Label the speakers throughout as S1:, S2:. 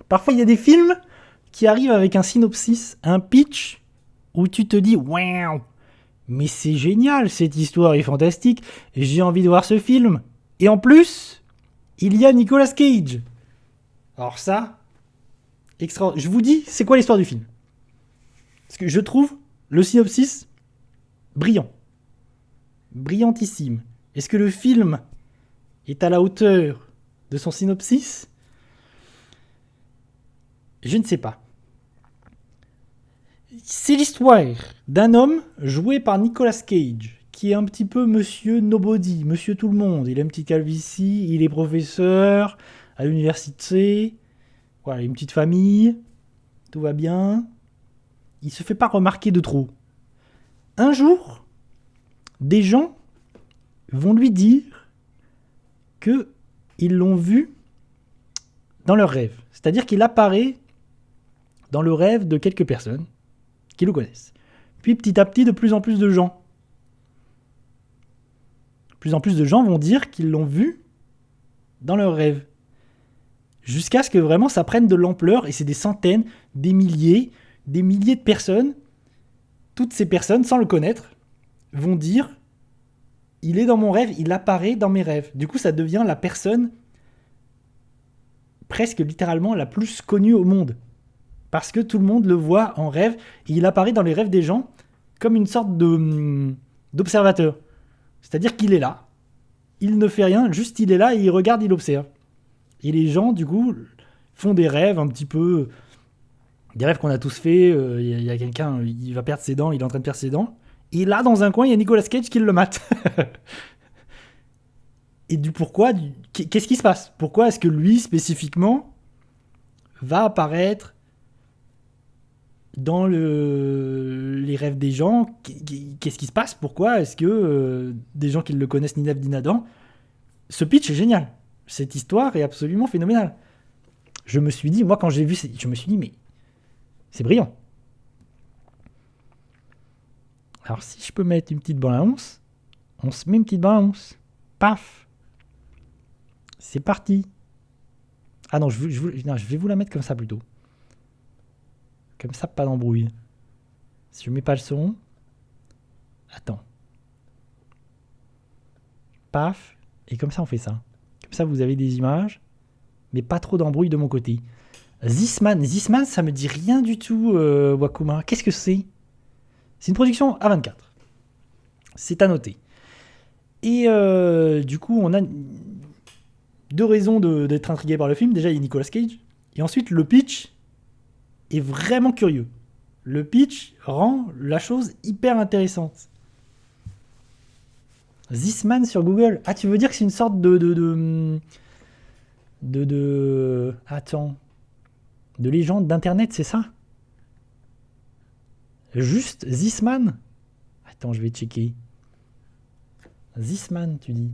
S1: Parfois, il y a des films qui arrivent avec un synopsis, un pitch, où tu te dis « Waouh, mais c'est génial, cette histoire est fantastique, j'ai envie de voir ce film. » Et en plus, il y a Nicolas Cage. Alors ça, je vous dis, c'est quoi l'histoire du film ? Parce que je trouve le synopsis brillant. Brillantissime. Est-ce que le film est à la hauteur de son synopsis ? Je ne sais pas. C'est l'histoire d'un homme joué par Nicolas Cage, qui est un petit peu Monsieur Nobody, Monsieur Tout le Monde. Il a une petite calvitie, il est professeur à l'université, voilà, une petite famille, tout va bien. Il se fait pas remarquer de trop. Un jour, des gens vont lui dire que ils l'ont vu dans leur rêve. C'est-à-dire qu'il apparaît dans le rêve de quelques personnes qui le connaissent. Puis petit à petit, de plus en plus de gens. De plus en plus de gens vont dire qu'ils l'ont vu dans leur rêve. Jusqu'à ce que vraiment ça prenne de l'ampleur, et c'est des centaines, des milliers de personnes. Toutes ces personnes, sans le connaître, vont dire « Il est dans mon rêve, il apparaît dans mes rêves ». Du coup, ça devient la personne presque littéralement la plus connue au monde. Parce que tout le monde le voit en rêve, et il apparaît dans les rêves des gens comme une sorte d'observateur. C'est-à-dire qu'il est là, il ne fait rien, juste il est là et il regarde, il observe. Et les gens, du coup, font des rêves un petit peu... Des rêves qu'on a tous fait, il y a quelqu'un, il va perdre ses dents, il est en train de perdre ses dents, et là, dans un coin, il y a Nicolas Cage qui le mate. Et du pourquoi, qu'est-ce qui se passe ? Pourquoi est-ce que lui, spécifiquement, va apparaître dans les rêves des gens ? Qu'est-ce qui se passe ? Pourquoi est-ce que des gens qui ne le connaissent ni Neve ni Nadan... Ce pitch est génial. Cette histoire est absolument phénoménale. Je me suis dit, moi quand j'ai vu, je me suis dit, mais c'est brillant. Alors si je peux mettre une petite bande-annonce, on se met une petite bande-annonce. Paf. C'est parti. Ah non, je vais vous la mettre comme ça plutôt. Comme ça, pas d'embrouille. Si je mets pas le son. Attends. Paf. Et comme ça, on fait ça. Comme ça, vous avez des images. Mais pas trop d'embrouille de mon côté. Zisman, ça me dit rien du tout, Wakuma. Qu'est-ce que c'est ? C'est une production A24. C'est à noter. Et du coup, on a deux raisons d'être intrigué par le film. Déjà, il y a Nicolas Cage. Et ensuite, le pitch est vraiment curieux. Le pitch rend la chose hyper intéressante. Zisman sur Google. Ah, tu veux dire que c'est une sorte Attends. De légende d'internet, c'est ça ? Juste Zisman ? Attends, je vais checker. Zisman, tu dis.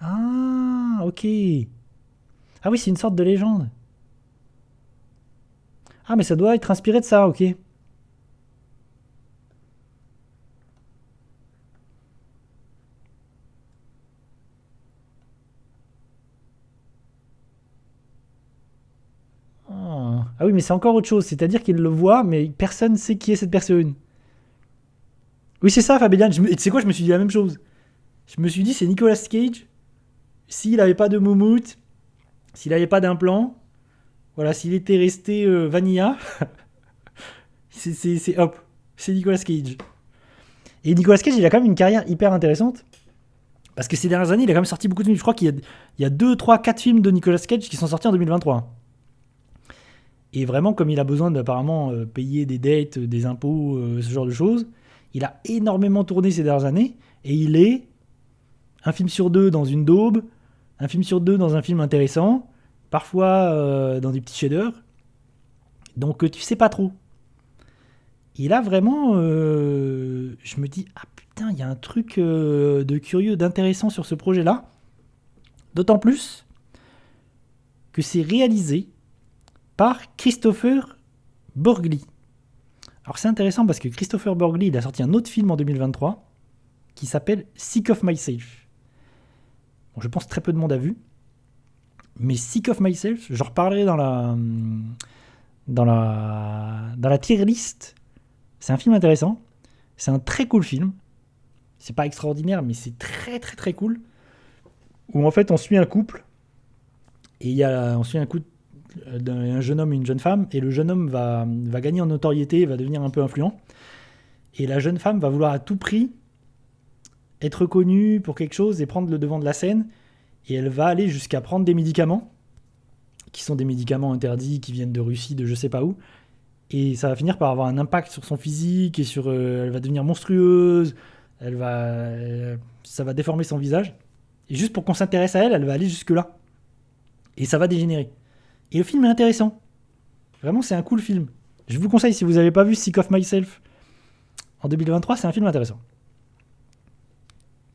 S1: Ah, ok. Ah oui, c'est une sorte de légende. Ah, mais ça doit être inspiré de ça, ok. Ah oui, mais c'est encore autre chose. C'est-à-dire qu'il le voit, mais personne ne sait qui est cette personne. Oui, c'est ça, Fabien. Et tu sais quoi, je me suis dit la même chose. Je me suis dit, c'est Nicolas Cage. S'il n'avait pas de moumoute, s'il n'avait pas d'implant, voilà, s'il était resté vanilla, c'est hop, c'est Nicolas Cage. Et Nicolas Cage, il a quand même une carrière hyper intéressante. Parce que ces dernières années, il a quand même sorti beaucoup de films. Je crois qu'il y a 2, 3, 4 films de Nicolas Cage qui sont sortis en 2023. Et vraiment, comme il a besoin d'apparemment payer des dettes, des impôts, ce genre de choses, il a énormément tourné ces dernières années. Et il est un film sur deux dans une daube, un film sur deux dans un film intéressant, parfois dans des petits chefs-d'œuvre. Donc tu sais pas trop. Et là, vraiment, je me dis, ah putain, il y a un truc de curieux, d'intéressant sur ce projet-là. D'autant plus que c'est réalisé par Christopher Borgli. Alors c'est intéressant parce que Christopher Borgli, il a sorti un autre film en 2023 qui s'appelle Sick of Myself. Bon, je pense très peu de monde a vu. Mais Sick of Myself, j'en reparlerai dans la tier list. C'est un film intéressant. C'est un très cool film. C'est pas extraordinaire, mais c'est très très très cool. Où en fait on suit un couple. Et on suit un jeune homme et une jeune femme. Et le jeune homme va gagner en notoriété, va devenir un peu influent. Et la jeune femme va vouloir à tout prix être reconnue pour quelque chose et prendre le devant de la scène. Et elle va aller jusqu'à prendre des médicaments, qui sont des médicaments interdits, qui viennent de Russie, de je sais pas où. Et ça va finir par avoir un impact sur son physique, et elle va devenir monstrueuse, ça va déformer son visage. Et juste pour qu'on s'intéresse à elle, elle va aller jusque-là. Et ça va dégénérer. Et le film est intéressant. Vraiment, c'est un cool film. Je vous conseille, si vous n'avez pas vu Sick of Myself en 2023, c'est un film intéressant.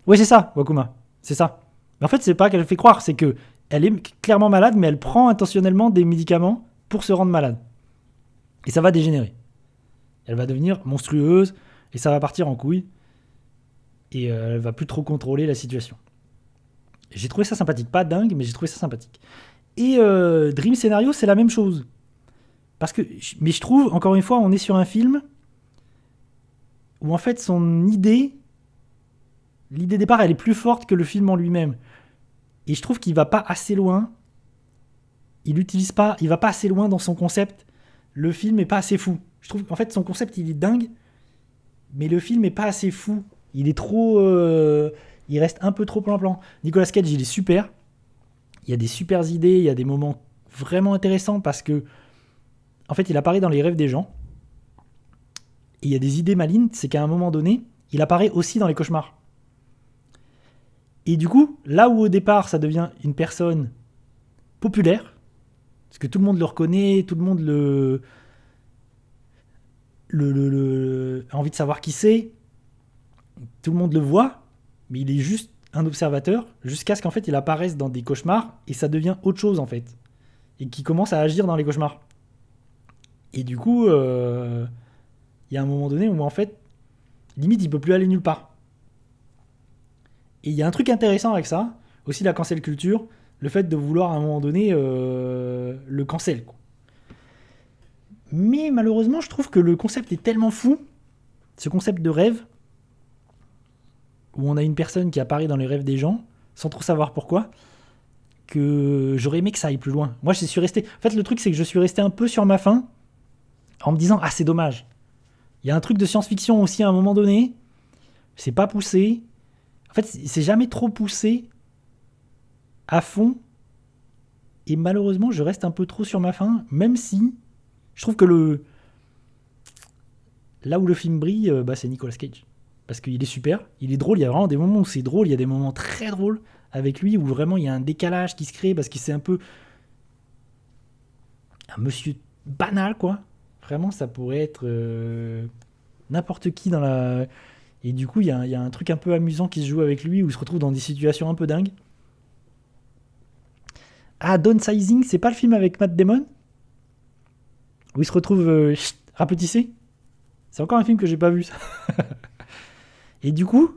S1: Oui, c'est ça, Wakuma. C'est ça. Mais en fait, c'est pas qu'elle fait croire, c'est que elle est clairement malade, mais elle prend intentionnellement des médicaments pour se rendre malade. Et ça va dégénérer. Elle va devenir monstrueuse, et ça va partir en couille. Et elle va plus trop contrôler la situation. Et j'ai trouvé ça sympathique. Pas dingue, mais j'ai trouvé ça sympathique. Et Dream Scenario, c'est la même chose. Mais je trouve, encore une fois, on est sur un film où en fait l'idée départ, elle est plus forte que le film en lui-même. Et je trouve qu'il va pas assez loin. Il va pas assez loin dans son concept. Le film est pas assez fou. Je trouve qu'en fait son concept il est dingue, mais le film est pas assez fou. Il est trop, il reste un peu trop plan-plan. Nicolas Cage, il est super. Il y a des super idées, il y a des moments vraiment intéressants parce que, en fait, il apparaît dans les rêves des gens. Et il y a des idées malignes, c'est qu'à un moment donné, il apparaît aussi dans les cauchemars. Et du coup, là où au départ, ça devient une personne populaire, parce que tout le monde le reconnaît, tout le monde a envie de savoir qui c'est, tout le monde le voit, mais il est juste un observateur, jusqu'à ce qu'en fait il apparaisse dans des cauchemars, et ça devient autre chose en fait, et qu'il commence à agir dans les cauchemars. Et du coup, il y a un moment donné où en fait, limite il peut plus aller nulle part. Et il y a un truc intéressant avec ça, aussi la cancel culture, le fait de vouloir à un moment donné le cancel, quoi. Mais malheureusement, je trouve que le concept est tellement fou, ce concept de rêve, où on a une personne qui apparaît dans les rêves des gens, sans trop savoir pourquoi, que j'aurais aimé que ça aille plus loin. Moi, je suis resté... En fait, le truc, c'est que je suis resté un peu sur ma faim, en me disant, ah, c'est dommage. Il y a un truc de science-fiction aussi à un moment donné, c'est pas poussé. En fait, c'est jamais trop poussé à fond, et malheureusement, je reste un peu trop sur ma faim, même si je trouve que là où le film brille, c'est Nicolas Cage. Parce qu'il est super, il est drôle, il y a vraiment des moments où c'est drôle, il y a des moments très drôles avec lui, où vraiment il y a un décalage qui se crée, parce que c'est un peu un monsieur banal, quoi. Vraiment, ça pourrait être n'importe qui dans la... Et du coup, il y a un truc un peu amusant qui se joue avec lui, où il se retrouve dans des situations un peu dingues. Ah, Downsizing, c'est pas le film avec Matt Damon où il se retrouve rapetissé? C'est encore un film que j'ai pas vu, ça. Et du coup...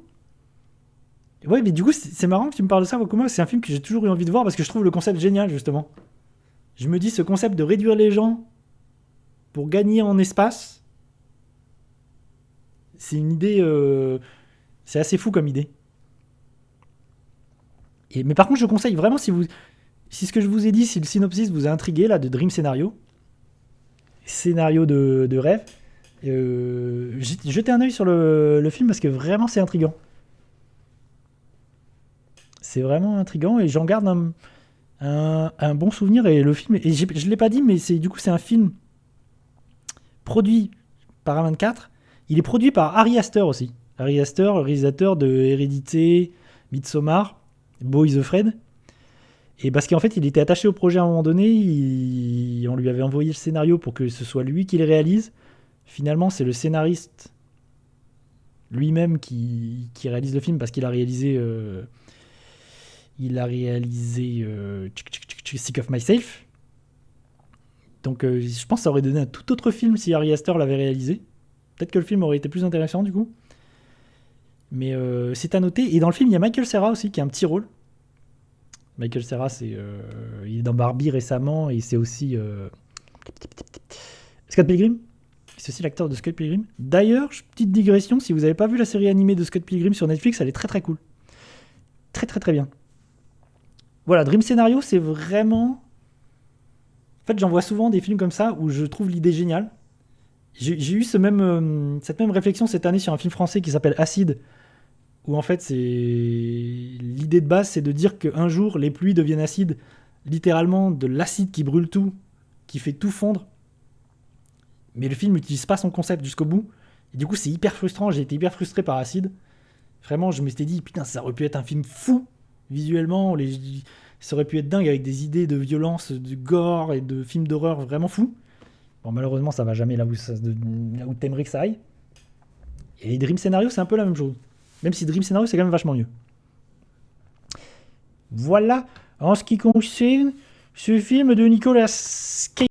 S1: Ouais, mais du coup, c'est marrant que tu me parles de ça, Wakuma. C'est un film que j'ai toujours eu envie de voir parce que je trouve le concept génial, justement. Je me dis, ce concept de réduire les gens pour gagner en espace, c'est une idée... c'est assez fou comme idée. Mais par contre, je conseille vraiment, si ce que je vous ai dit, si le synopsis vous a intrigué, là, de Dream Scenario de rêve, jetez un œil sur le film parce que vraiment, c'est intriguant. C'est vraiment intriguant et j'en garde un bon souvenir. Et le film, et je ne l'ai pas dit, mais du coup, c'est un film produit par A24. Il est produit par Ari Aster aussi. Ari Aster, le réalisateur de Hérédité, Midsommar, Beau is Afraid. Et parce qu'en fait, il était attaché au projet à un moment donné, on lui avait envoyé le scénario pour que ce soit lui qui le réalise. Finalement, c'est le scénariste lui-même qui réalise le film parce qu'il a réalisé... Sick of Myself. Donc je pense que ça aurait donné un tout autre film si Ari Aster l'avait réalisé. Peut-être que le film aurait été plus intéressant du coup. Mais c'est à noter. Et dans le film, il y a Michael Cera aussi qui a un petit rôle. Michael Cera, il est dans Barbie récemment et c'est aussi Scott Pilgrim. C'est aussi l'acteur de Scott Pilgrim. D'ailleurs, petite digression, si vous n'avez pas vu la série animée de Scott Pilgrim sur Netflix, elle est très très cool. Très très très bien. Voilà, Dream Scenario, c'est vraiment... En fait, j'en vois souvent des films comme ça où je trouve l'idée géniale. J'ai eu cette même réflexion cette année sur un film français qui s'appelle Acide, où en fait, l'idée de base, c'est de dire qu'un jour, les pluies deviennent acides, littéralement de l'acide qui brûle tout, qui fait tout fondre. Mais le film n'utilise pas son concept jusqu'au bout. Et du coup, c'est hyper frustrant. J'ai été hyper frustré par Acide. Vraiment, je m'étais dit, putain, ça aurait pu être un film fou, visuellement. Ça aurait pu être dingue avec des idées de violence, de gore et de films d'horreur vraiment fous. Bon, malheureusement, ça va jamais là où t'aimerais que ça aille. Et Dream Scenario, c'est un peu la même chose. Même si Dream Scenario, c'est quand même vachement mieux. Voilà, en ce qui concerne ce film de Nicolas Cage.